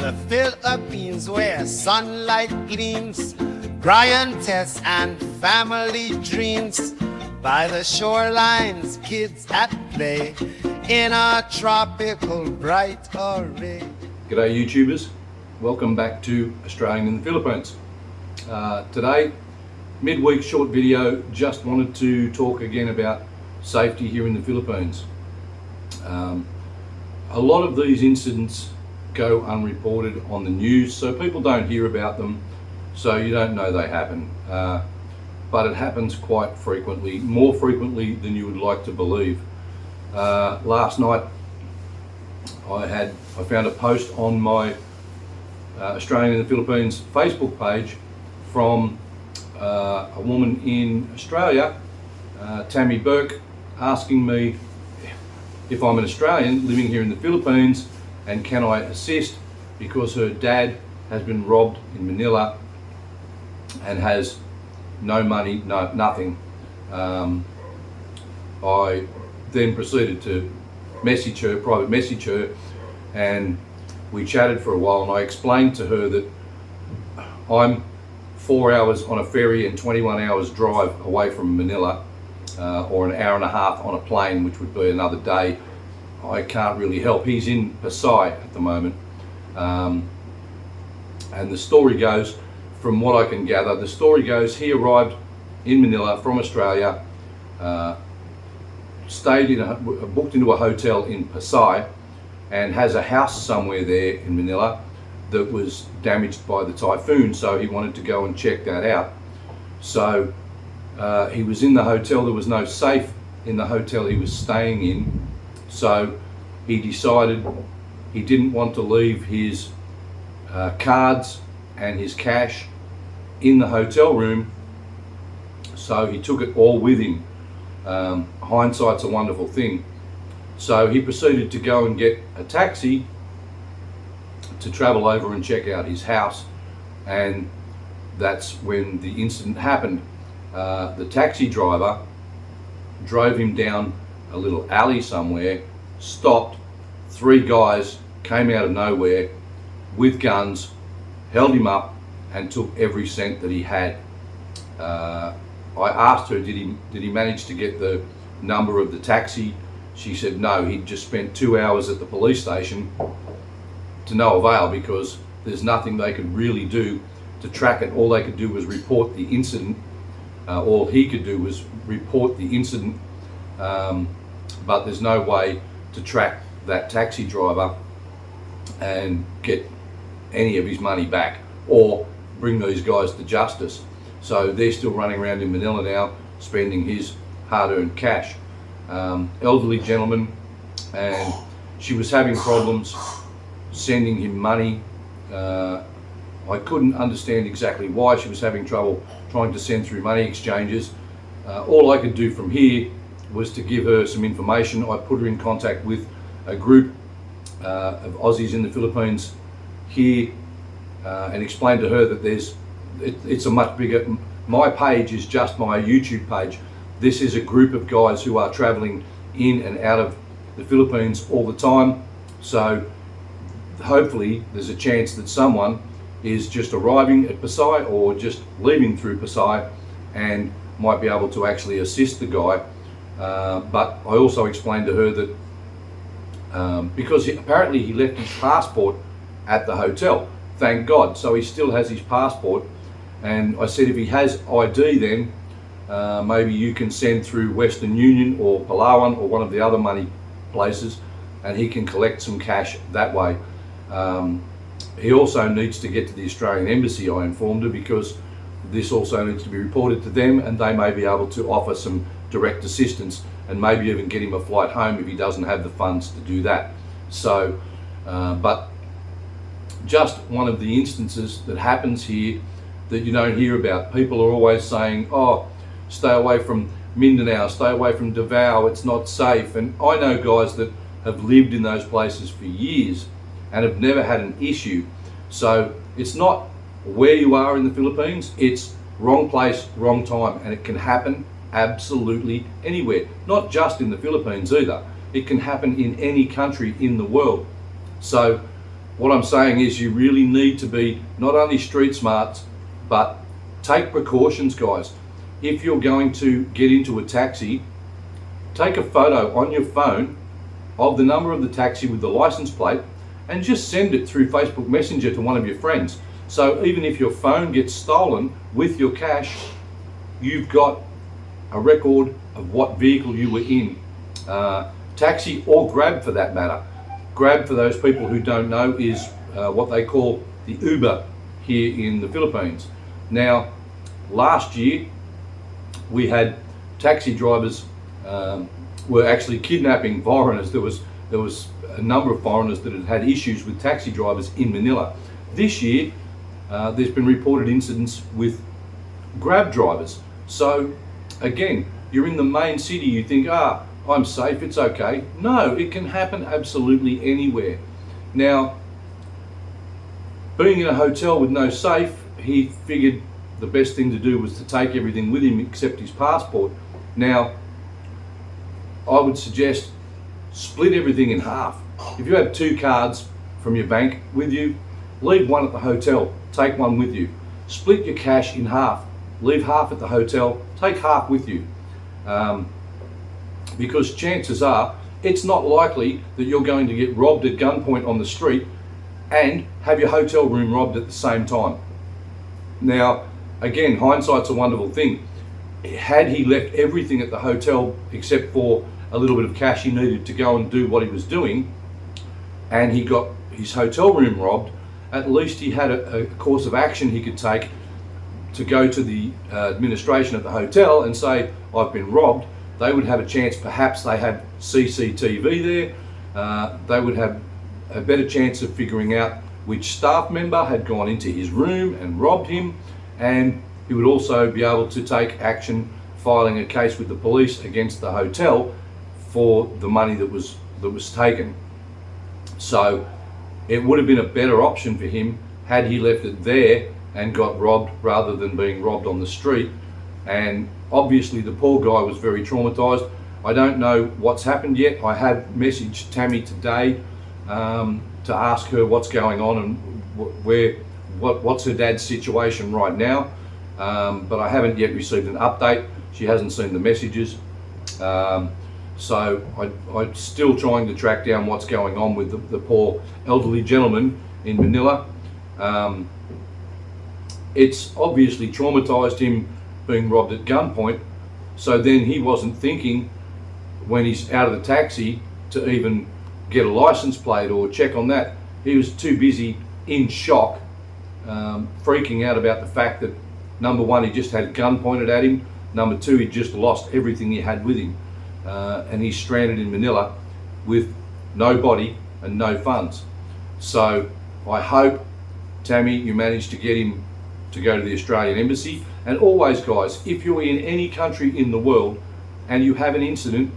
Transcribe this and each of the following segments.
the Philippines where sunlight gleams, Brian tests and family dreams. By the shorelines, kids at play in a tropical bright array. G'day YouTubers, welcome back to Australian in the Philippines. Today, midweek short video, just wanted to talk again about safety here in the Philippines. A lot of these incidents go unreported on the news, so people don't hear about them, so you don't know they happen. But it happens quite frequently, more frequently than you would like to believe. Last night I found a post on my Australian in the Philippines Facebook page from a woman in Australia, Tammy Burke, asking me if I'm an Australian living here in the Philippines and can I assist because her dad has been robbed in Manila and has no money, nothing. I then proceeded to private message her, and we chatted for a while, and I explained to her that I'm 4 hours on a ferry and 21 hours drive away from Manila, or an hour and a half on a plane, which would be another day. I can't really help. He's in Pasay at the moment. And the story goes, from what I can gather, the story goes he arrived in Manila from Australia, booked into a hotel in Pasay, and has a house somewhere there in Manila that was damaged by the typhoon, so he wanted to go and check that out. So he was in the hotel. There was no safe in the hotel he was staying in, so he decided he didn't want to leave his cards and his cash in the hotel room, so he took it all with him. Hindsight's a wonderful thing. So he proceeded to go and get a taxi to travel over and check out his house, and that's when the incident happened. The taxi driver drove him down a little alley somewhere, stopped, 3 guys came out of nowhere with guns, held him up and took every cent that he had. I asked her, did he manage to get the number of the taxi? She said no, he'd just spent 2 hours at the police station to no avail, because there's nothing they could really do to track it. All they could do was report the incident. All he could do was report the incident, but there's no way to track that taxi driver and get any of his money back or bring these guys to justice. So they're still running around in Manila now, spending his hard-earned cash. Elderly gentleman, and she was having problems sending him money. I couldn't understand exactly why she was having trouble trying to send through money exchanges. All I could do from here was to give her some information. I put her in contact with a group of Aussies in the Philippines here, and explained to her that it's a much bigger, my page is just my YouTube page. This is a group of guys who are traveling in and out of the Philippines all the time. So hopefully there's a chance that someone is just arriving at Pasay or just leaving through Pasay and might be able to actually assist the guy. But I also explained to her that because apparently he left his passport at the hotel, thank God, so he still has his passport. And I said, if he has ID, then maybe you can send through Western Union or Palawan or one of the other money places, and he can collect some cash that way. He also needs to get to the Australian Embassy, I informed her, because this also needs to be reported to them, and they may be able to offer some direct assistance and maybe even get him a flight home if he doesn't have the funds to do that. So, but just one of the instances that happens here that you don't hear about. People are always saying, oh, stay away from Mindanao, stay away from Davao, it's not safe. And I know guys that have lived in those places for years and have never had an issue. So it's not where you are in the Philippines, it's wrong place, wrong time, and it can happen absolutely anywhere. Not just in the Philippines either. It can happen in any country in the world. So what I'm saying is you really need to be not only street smart, but take precautions, guys. If you're going to get into a taxi, take a photo on your phone of the number of the taxi with the license plate and just send it through Facebook Messenger to one of your friends. So even if your phone gets stolen with your cash, you've got a record of what vehicle you were in. Taxi or Grab for that matter. Grab, for those people who don't know, is what they call the Uber here in the Philippines. Now, last year we had taxi drivers were actually kidnapping foreigners. There was a number of foreigners that had had issues with taxi drivers in Manila. This year, there's been reported incidents with Grab drivers. So again, you're in the main city, you think, I'm safe, it's okay. No, it can happen absolutely anywhere. Now, being in a hotel with no safe, he figured the best thing to do was to take everything with him except his passport. Now, I would suggest split everything in half. If you have 2 cards from your bank with you, leave one at the hotel, take one with you. Split your cash in half, leave half at the hotel, take half with you. Because chances are, it's not likely that you're going to get robbed at gunpoint on the street and have your hotel room robbed at the same time. Now, again, hindsight's a wonderful thing. Had he left everything at the hotel except for a little bit of cash he needed to go and do what he was doing, and he got his hotel room robbed, at least he had a course of action he could take to go to the administration at the hotel and say, I've been robbed. They would have a chance, perhaps they had CCTV there, they would have a better chance of figuring out which staff member had gone into his room and robbed him, and he would also be able to take action, filing a case with the police against the hotel for the money that was taken. So it would have been a better option for him had he left it there and got robbed rather than being robbed on the street. And obviously the poor guy was very traumatized. I don't know what's happened yet. I have messaged Tammy today to ask her what's going on and what's her dad's situation right now, but I haven't yet received an update. She hasn't seen the messages, so I'm still trying to track down what's going on with the poor elderly gentleman in Manila. It's obviously traumatized him being robbed at gunpoint, so then he wasn't thinking when he's out of the taxi to even get a license plate or check on that. He was too busy in shock, freaking out about the fact that, number one, he just had a gun pointed at him, number two, he just lost everything he had with him, and he's stranded in Manila with no body and no funds. So I hope, Tammy, you managed to get him to go to the Australian Embassy. And always, guys, if you're in any country in the world and you have an incident,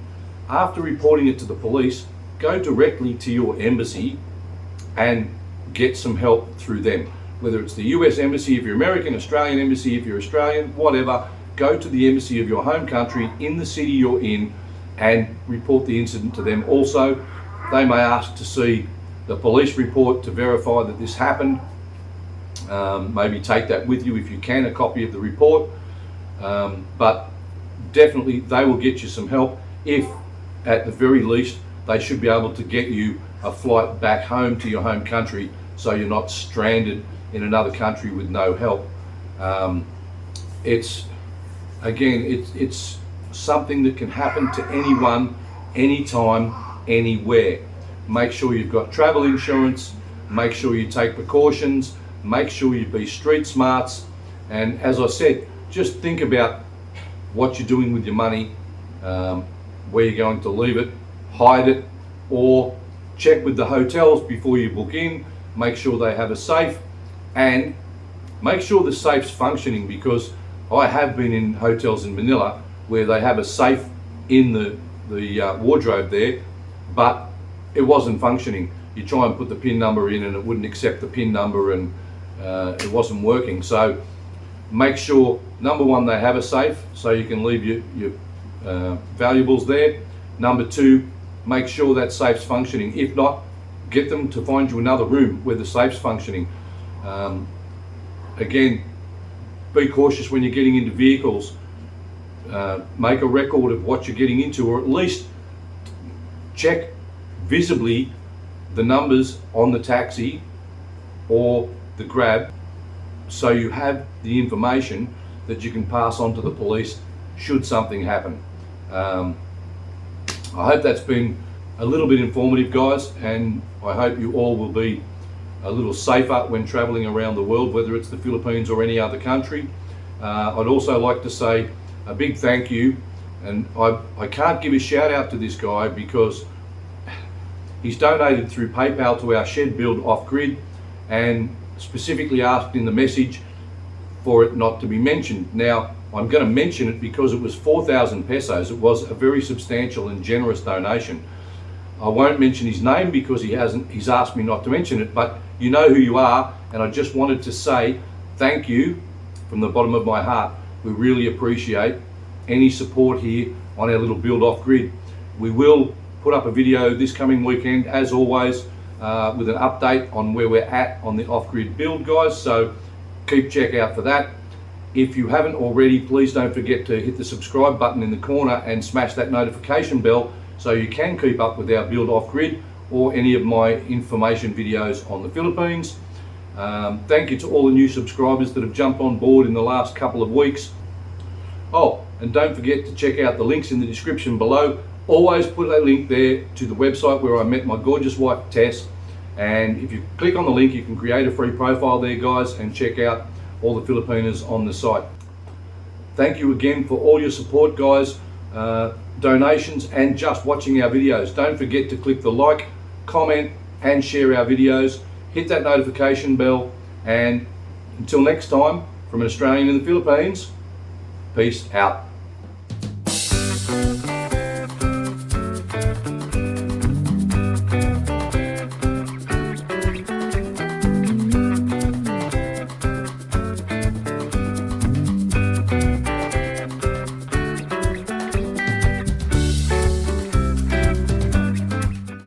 after reporting it to the police, go directly to your embassy and get some help through them. Whether it's the US Embassy, if you're American, Australian Embassy, if you're Australian, whatever, go to the embassy of your home country in the city you're in and report the incident to them. Also, they may ask to see the police report to verify that this happened. Maybe take that with you if you can, a copy of the report. But definitely they will get you some help. If at the very least they should be able to get you a flight back home to your home country so you're not stranded in another country with no help. It's something that can happen to anyone, anytime, anywhere. Make sure you've got travel insurance, make sure you take precautions, make sure you be street smarts, and as I said, just think about what you're doing with your money, where you're going to leave it, hide it, or check with the hotels before you book in, make sure they have a safe, and make sure the safe's functioning, because I have been in hotels in Manila where they have a safe in the wardrobe there, but it wasn't functioning. You try and put the PIN number in and it wouldn't accept the PIN number, and it wasn't working. So make sure, number one, they have a safe so you can leave your valuables there. Number two, make sure that safe's functioning. If not, get them to find you another room where the safe's functioning. Again, be cautious when you're getting into vehicles. Make a record of what you're getting into, or at least check visibly the numbers on the taxi or the Grab, so you have the information that you can pass on to the police should something happen. I hope that's been a little bit informative, guys, and I hope you all will be a little safer when traveling around the world, whether it's the Philippines or any other country. I'd also like to say a big thank you, and I can't give a shout out to this guy because he's donated through PayPal to our shed build off-grid, and specifically asked in the message for it not to be mentioned. Now, I'm going to mention it because it was 4,000 pesos. It was a very substantial and generous donation. I won't mention his name because he's asked me not to mention it, but you know who you are, and I just wanted to say thank you from the bottom of my heart. We really appreciate any support here on our little build off-grid. We will put up a video this coming weekend, as always, with an update on where we're at on the off-grid build, guys, so keep check out for that. If you haven't already, please don't forget to hit the subscribe button in the corner and smash that notification bell so you can keep up with our build off-grid or any of my information videos on the Philippines. Thank you to all the new subscribers that have jumped on board in the last couple of weeks. Oh, and don't forget to check out the links in the description below. Always put a link there to the website where I met my gorgeous wife Tess, and if you click on the link you can create a free profile there, guys, and check out all the Filipinas on the site. Thank you again for all your support, guys, donations, and just watching our videos. Don't forget to click the like, comment and share our videos. Hit that notification bell, and until next time, from an Australian in the Philippines, peace out.